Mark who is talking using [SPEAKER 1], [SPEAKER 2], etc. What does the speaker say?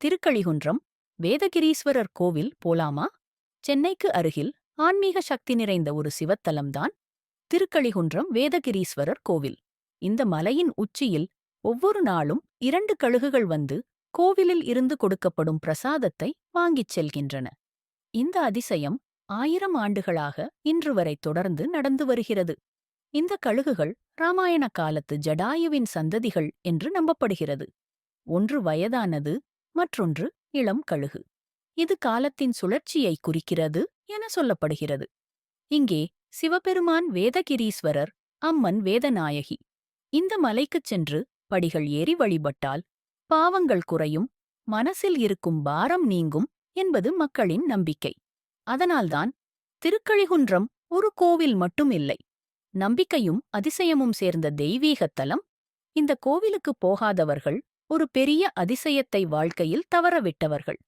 [SPEAKER 1] திருக்கழிகுன்றம் வேதகிரீஸ்வரர் கோவில் போலாமா? சென்னைக்கு அருகில் ஆன்மீக சக்தி நிறைந்த ஒரு சிவத்தலம்தான் திருக்கழிகுன்றம் வேதகிரீஸ்வரர் கோவில். இந்த மலையின் உச்சியில் ஒவ்வொரு நாளும் 2 கழுகுகள் வந்து கோவிலில் இருந்து கொடுக்கப்படும் பிரசாதத்தை வாங்கிச் செல்கின்றன. இந்த அதிசயம் 1000 ஆண்டுகளாக இன்று வரை தொடர்ந்து நடந்து வருகிறது. இந்த கழுகுகள் ராமாயண காலத்து ஜடாயுவின் சந்ததிகள் என்று நம்பப்படுகிறது. ஒன்று வயதானது, மற்றொன்று இளம் கழுகு. இது காலத்தின் சுழற்சியை குறிக்கிறது என சொல்லப்படுகிறது. இங்கே சிவபெருமான் வேதகிரீஸ்வரர், அம்மன் வேதநாயகி. இந்த மலைக்குச் சென்று படிகள் ஏறி வழிபட்டால் பாவங்கள் குறையும், மனசில் இருக்கும் பாரம் நீங்கும் என்பது மக்களின் நம்பிக்கை. அதனால்தான் திருக்கழிகுன்றம் ஒரு கோவில் மட்டும் இல்லை, நம்பிக்கையும் அதிசயமும் சேர்ந்த தெய்வீகத் தலம். இந்த கோவிலுக்கு போகாதவர்கள் ஒரு பெரிய அதிசயத்தை வாழ்க்கையில் தவறவிட்டவர்கள்.